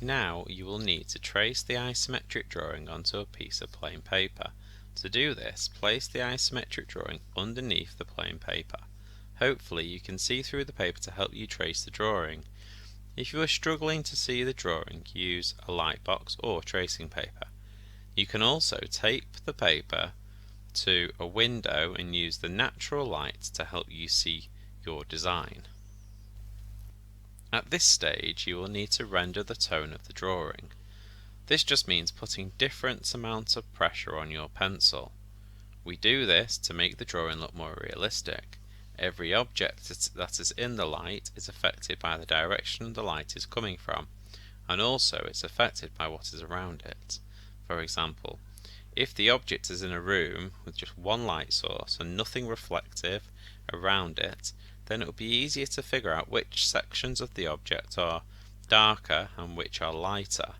Now you will need to trace the isometric drawing onto a piece of plain paper. To do this, place the isometric drawing underneath the plain paper. Hopefully you can see through the paper to help you trace the drawing. If you are struggling to see the drawing, use a light box or tracing paper. You can also tape the paper to a window and use the natural light to help you see your design. At this stage you will need to render the tone of the drawing. This just means putting different amounts of pressure on your pencil. We do this to make the drawing look more realistic. Every object that is in the light is affected by the direction the light is coming from, and also it's affected by what is around it. For example, if the object is in a room with just one light source and nothing reflective around it, then it will be easier to figure out which sections of the object are darker and which are lighter.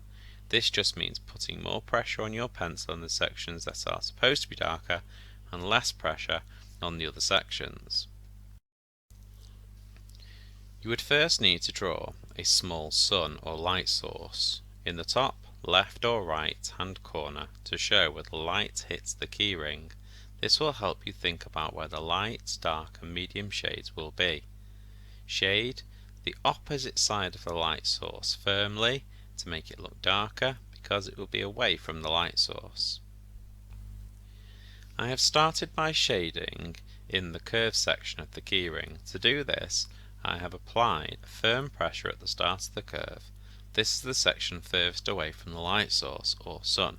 This just means putting more pressure on your pencil on the sections that are supposed to be darker and less pressure on the other sections. You would first need to draw a small sun or light source in the top, left or right hand corner to show where the light hits the keyring. This will help you think about where the light, dark and medium shades will be. Shade the opposite side of the light source firmly to make it look darker because it will be away from the light source. I have started by shading in the curve section of the keyring. To do this, I have applied a firm pressure at the start of the curve. This is the section furthest away from the light source or sun.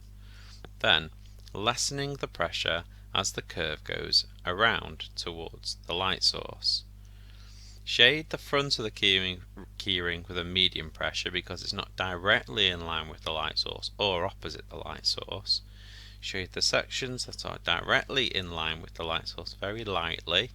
Then, lessening the pressure as the curve goes around towards the light source. Shade the front of the keyring with a medium pressure because it's not directly in line with the light source or opposite the light source. Shade the sections that are directly in line with the light source very lightly.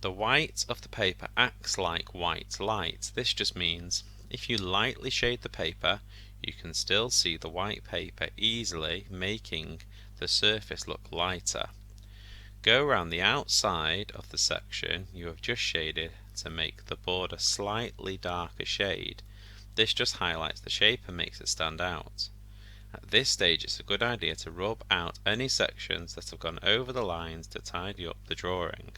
The white of the paper acts like white light. This just means if you lightly shade the paper, you can still see the white paper easily, making the surface look lighter. Go around the outside of the section you have just shaded to make the border slightly darker shade. This just highlights the shape and makes it stand out. At this stage it's a good idea to rub out any sections that have gone over the lines to tidy up the drawing.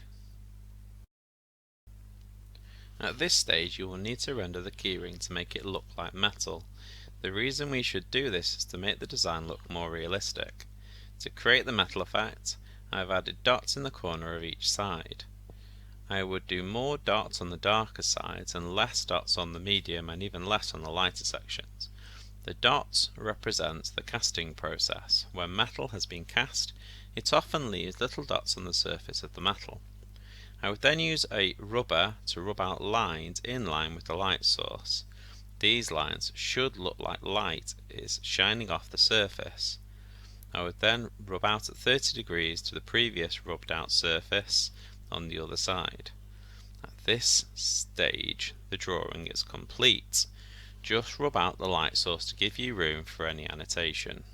At this stage you will need to render the keyring to make it look like metal. The reason we should do this is to make the design look more realistic. To create the metal effect, I have added dots in the corner of each side. I would do more dots on the darker sides and less dots on the medium and even less on the lighter sections. The dots represent the casting process. When metal has been cast, it often leaves little dots on the surface of the metal. I would then use a rubber to rub out lines in line with the light source. These lines should look like light is shining off the surface. I would then rub out at 30 degrees to the previous rubbed out surface on the other side. At this stage the drawing is complete. Just rub out the light source to give you room for any annotation.